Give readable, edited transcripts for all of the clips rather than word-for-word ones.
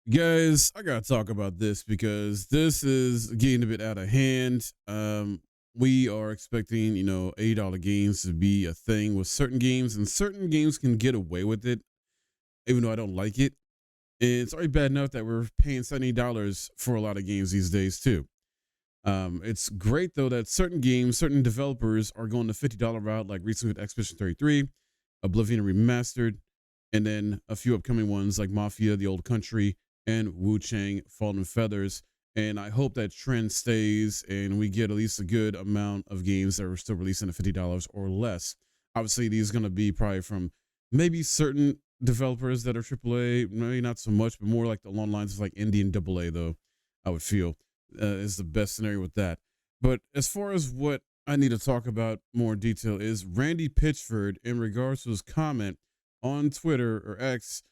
Guys, I gotta talk about this because this is getting a bit out of hand. We are expecting, $80 games to be a thing with certain games, and certain games can get away with it, even though I don't like it. And it's already bad enough that we're paying $70 for a lot of games these days, too. It's great though that certain games, certain developers are going the $50 route, like recently with Expedition 33, Oblivion Remastered, and then a few upcoming ones like Mafia, The Old Country, and Wu Chang, Fallen Feathers. And I hope that trend stays and we get at least a good amount of games that are still releasing at $50 or less. Obviously, these are going to be probably from maybe certain developers that are AAA, maybe not so much, but more like along the lines of like indie and AA, though, I would feel is the best scenario with that. But as far as what I need to talk about more in detail is Randy Pitchford in regards to his comment on Twitter or X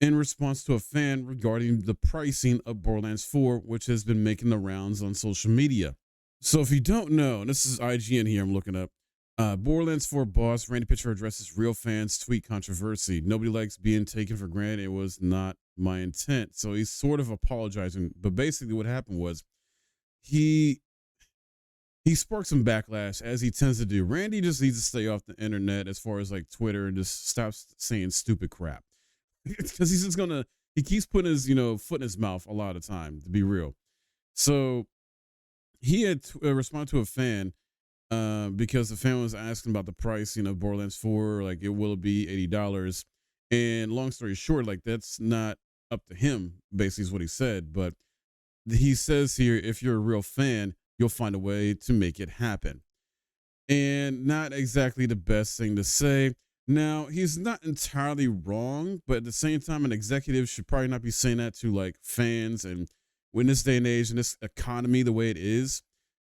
in response to a fan regarding the pricing of Borderlands 4, which has been making the rounds on social media. So if you don't know, and this is IGN here, I'm looking up. Borderlands 4 boss Randy Pitchford addresses real fans tweet controversy. Nobody likes being taken for granted. It was not my intent. So he's sort of apologizing. But basically what happened was he sparked some backlash as he tends to do. Randy just needs to stay off the internet as far as like Twitter and just stop saying stupid crap. Because he's just gonna he keeps putting his foot in his mouth a lot of time, to be real. So he had responded to a fan because the fan was asking about the pricing of Borderlands 4, like it will be $80. And long story short, like that's not up to him, basically is what he said. But he says here, if you're a real fan, you'll find a way to make it happen. And not exactly the best thing to say. Now, he's not entirely wrong, but at the same time, an executive should probably not be saying that to like fans. And in this day and age, in this economy, the way it is,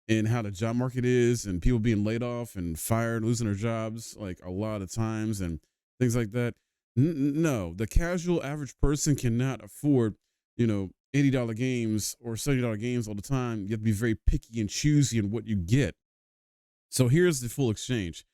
and how the job market is, and people being laid off and fired, losing their jobs, like a lot of times, and things like that. No, the casual average person cannot afford, $80 games or $70 games all the time. You have to be very picky and choosy in what you get. So here's the full exchange.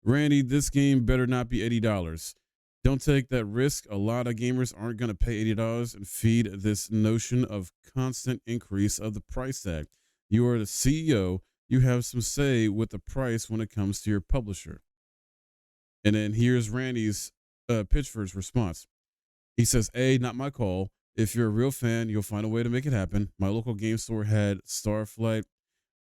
Randy, this game better not be $80. Don't take that risk. A lot of gamers aren't going to pay $80 and feed this notion of constant increase of the price tag. You are the CEO. You have some say with the price when it comes to your publisher. And then here's Randy's Pitchford's response. He says, A, not my call. If you're a real fan, you'll find a way to make it happen. My local game store had Starflight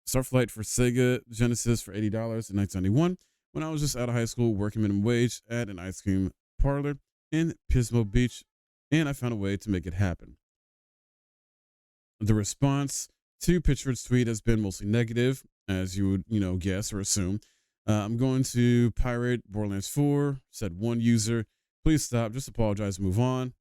for Sega Genesis for $80 in 1991 when I was just out of high school working minimum wage at an ice cream parlor in Pismo Beach, and I found a way to make it happen. The response to Pitchford's tweet has been mostly negative, as you would, guess or assume. I'm going to pirate Borderlands 4, said one user. Please stop, just apologize and move on.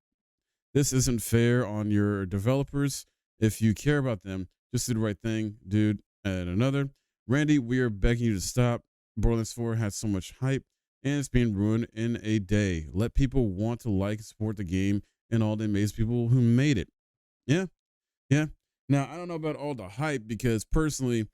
This isn't fair on your developers. If you care about them, just do the right thing, dude. And another, Randy, we are begging you to stop. Borderlands 4 has so much hype and it's being ruined in a day. Let people want to like and support the game and all the amazing people who made it. Yeah, yeah. Now, I don't know about all the hype because personally,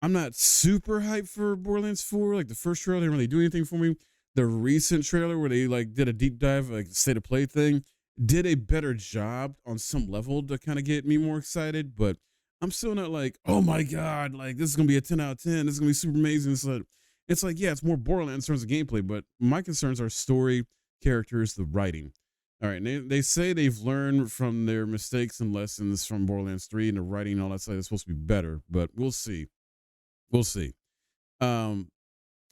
I'm not super hyped for Borderlands 4. Like the first trailer didn't really do anything for me. The recent trailer where they like did a deep dive, like state of play thing, did a better job on some level to kind of get me more excited. But I'm still not like, oh my God, like this is gonna be a 10 out of 10. This is gonna be super amazing. It's like, yeah, it's more Borderlands in terms of gameplay, but my concerns are story, characters, the writing. All right, and they say they've learned from their mistakes and lessons from Borderlands 3 and the writing and all that stuff is supposed to be better, but we'll see. We'll see. Um,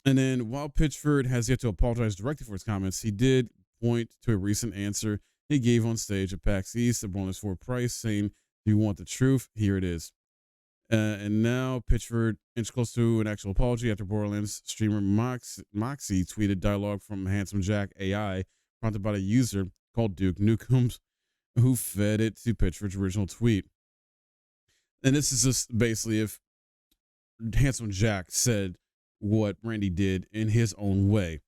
and then while Pitchford has yet to apologize directly for his comments, he did point to a recent answer he gave on stage at PAX East at Borderlands 4 Price, saying, "Do you want the truth? Here it is." And now Pitchford inched close to an actual apology after Borderlands streamer Moxie tweeted dialogue from Handsome Jack AI prompted by a user called Duke Nukem who fed it to Pitchford's original tweet. And this is just basically if Handsome Jack said what Randy did in his own way.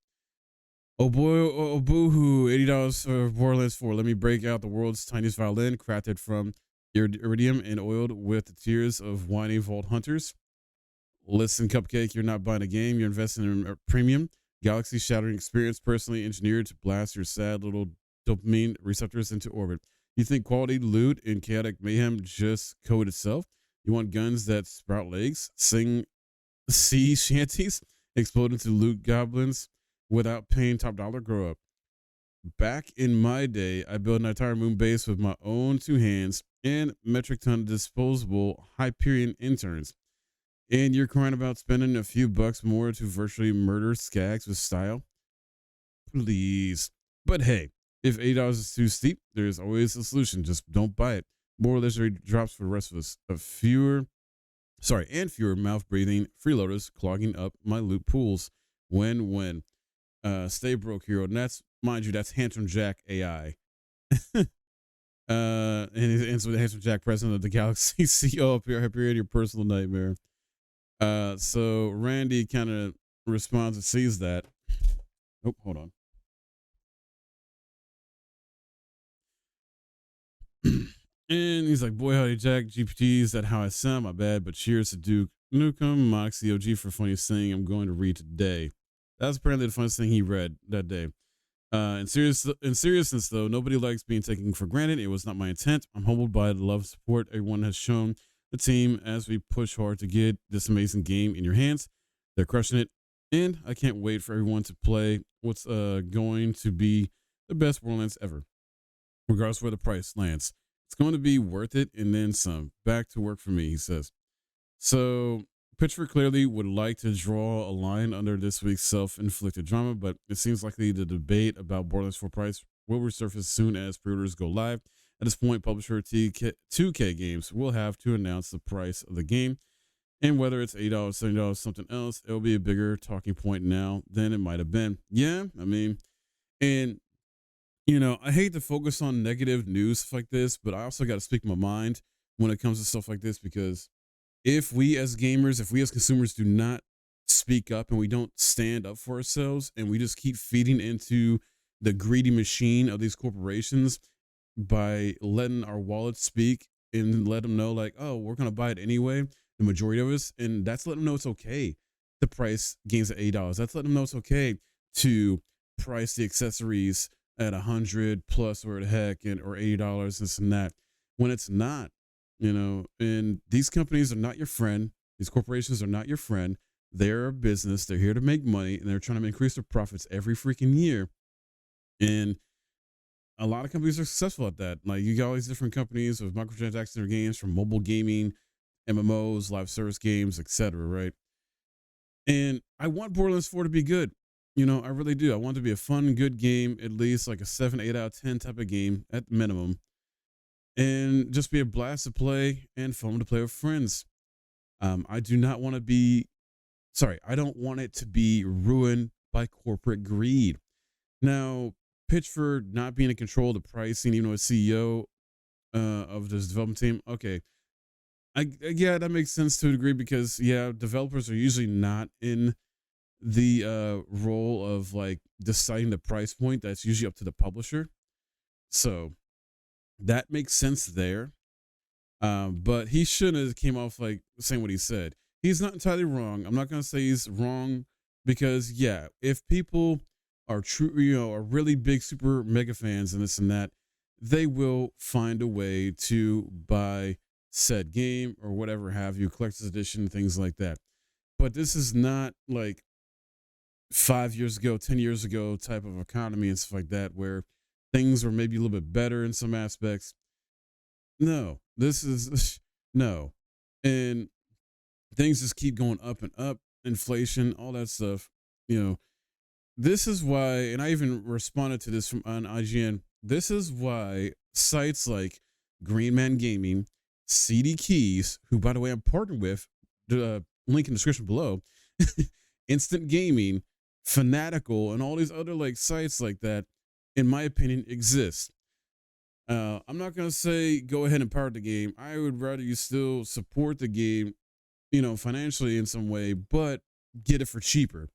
Oh boy, oh boo-hoo, $80 for Borderlands 4. Let me break out the world's tiniest violin, crafted from iridium and oiled with the tears of whiny vault hunters. Listen, Cupcake, you're not buying a game. You're investing in a premium, galaxy-shattering experience personally engineered to blast your sad little dopamine receptors into orbit. You think quality loot in chaotic mayhem just code itself? You want guns that sprout legs, sing sea shanties, explode into loot goblins without paying top dollar? Grow up. Back in my day, I built an entire moon base with my own two hands and metric ton disposable Hyperion interns. And you're crying about spending a few bucks more to virtually murder skags with style? Please. But hey, if $8 is too steep, there's always a solution. Just don't buy it. More legendary drops for the rest of us. Fewer mouth breathing freeloaders clogging up my loot pools. Win. Stay broke, hero. And that's, mind you, that's Handsome Jack AI. And he's answered with Handsome Jack, president of the Galaxy, CEO of Hyperion, your personal nightmare. So Randy kind of responds and sees that. Oh, hold on. And he's like, boy, howdy, Jack. GPT, is that how I sound? My bad, but cheers to Duke Nukem, Moxie OG, for funniest thing I'm going to read today. That's apparently the funniest thing he read that day. In seriousness, though, nobody likes being taken for granted. It was not my intent. I'm humbled by the love and support everyone has shown the team as we push hard to get this amazing game in your hands. They're crushing it, and I can't wait for everyone to play what's going to be the best Borderlands ever, regardless of where the price lands. It's going to be worth it and then some. Back to work for me, he says. So Pitchford clearly would like to draw a line under this week's self-inflicted drama, but it seems likely the debate about Borderlands 4 price will resurface as soon as pre-orders go live. At this point, publisher 2K Games will have to announce the price of the game, and whether it's $8, $70, something else, it'll be a bigger talking point now than it might have been. Yeah, I mean, and you know, I hate to focus on negative news stuff like this, but I also got to speak my mind when it comes to stuff like this, because if we as gamers, if we as consumers do not speak up and we don't stand up for ourselves and we just keep feeding into the greedy machine of these corporations by letting our wallets speak and let them know like, oh, we're going to buy it anyway, the majority of us, and that's letting them know it's okay to price games at $8. That's letting them know it's okay to price the accessories at 100 plus or the heck or $80, this and that, when it's not, you know. And these companies are not your friend. These corporations are not your friend. They're a business. They're here to make money, and they're trying to increase their profits every freaking year. And a lot of companies are successful at that. Like, you got all these different companies with microtransactions in their games, from mobile gaming, MMOs, live service games, etc. Right? And I want Borderlands 4 to be good. You know, I really do. I want it to be a fun, good game, at least like a 7, 8 out of 10 type of game at minimum. And just be a blast to play and fun to play with friends. I don't want it to be ruined by corporate greed. Now, Pitchford not being in control of the pricing, even though it's CEO of this development team, okay. Yeah, that makes sense to a degree, because, yeah, developers are usually not in the role of like deciding the price point. That's usually up to the publisher, so that makes sense there. But he shouldn't have came off like saying what he said. He's not entirely wrong. I'm not gonna say he's wrong, because yeah, if people are true, you know, are really big super mega fans and this and that, they will find a way to buy said game or whatever have you, collector's edition, things like that. But this is not like 5 years ago, 10 years ago type of economy and stuff like that, where things were maybe a little bit better in some aspects. No, this is no. And things just keep going up and up, inflation, all that stuff. You know, this is why, and I even responded to this from on IGN. This is why sites like Green Man Gaming, CD Keys, who by the way I'm partnered with, the link in the description below, Instant Gaming, Fanatical, and all these other like sites like that, in my opinion, exist. I'm not gonna say go ahead and pirate the game. I would rather you still support the game, you know, financially in some way, but get it for cheaper.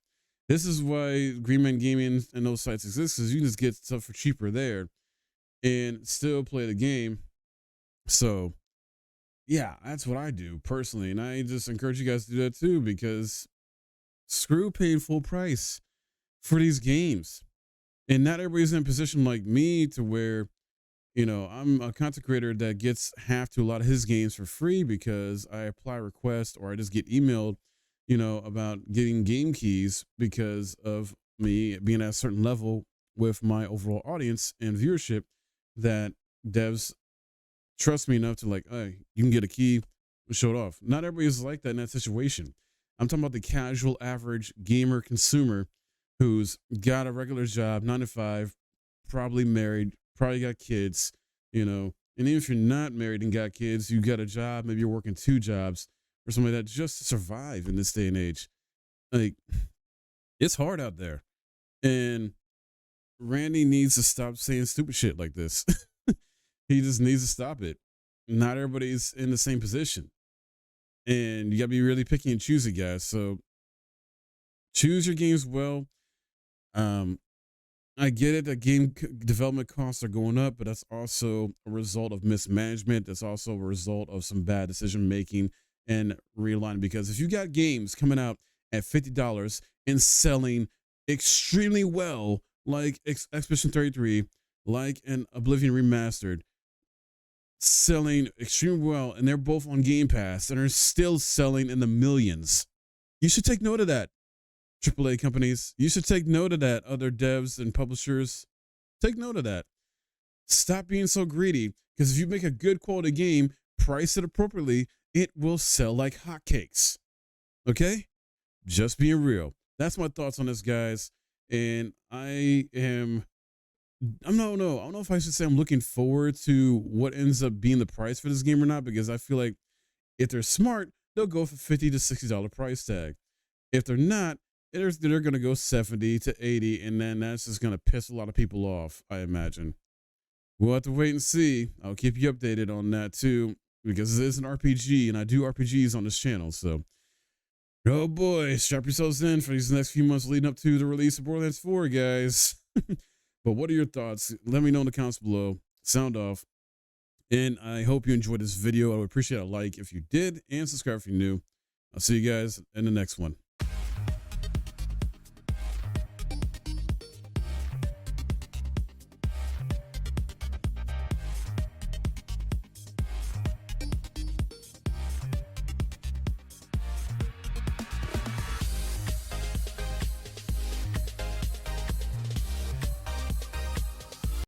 This is why Green Man Gaming and those sites exist, because you can just get stuff for cheaper there and still play the game. So yeah, that's what I do personally, and I just encourage you guys to do that too, because screw paying full price for these games. And not everybody's in a position like me to where, I'm a content creator that gets half to a lot of his games for free because I apply requests or I just get emailed, about getting game keys because of me being at a certain level with my overall audience and viewership that devs trust me enough to like, hey, you can get a key, show it off. Not everybody is like that in that situation. I'm talking about the casual, average gamer consumer who's got a regular job, 9 to 5, probably married, probably got kids, And even if you're not married and got kids, you got a job, maybe you're working 2 jobs or something like that just to survive in this day and age. Like, it's hard out there. And Randy needs to stop saying stupid shit like this. He just needs to stop it. Not everybody's in the same position. And you got to be really picky and choosy, guys. So choose your games well. I get it that development costs are going up, but that's also a result of mismanagement. That's also a result of some bad decision making and realigning. Because if you got games coming out at $50 and selling extremely well, like Expedition 33, like an Oblivion Remastered, selling extremely well, and they're both on Game Pass and are still selling in the millions, you should take note of that. AAA companies, you should take note of that. Other devs and publishers, take note of that. Stop being so greedy, because if you make a good quality game, price it appropriately, it will sell like hotcakes. Okay? Just being real. That's my thoughts on this, guys. And I don't know if I should say I'm looking forward to what ends up being the price for this game or not, because I feel like if they're smart, they'll go for $50 to $60 price tag. If they're not, they're going to go 70 to 80, and then that's just going to piss a lot of people off, I imagine. We'll have to wait and see. I'll keep you updated on that too, because it is an RPG, and I do RPGs on this channel. So, oh boy, strap yourselves in for these next few months leading up to the release of Borderlands 4, guys. But what are your thoughts? Let me know in the comments below. Sound off. And I hope you enjoyed this video. I would appreciate a like if you did, and subscribe if you're new. I'll see you guys in the next one.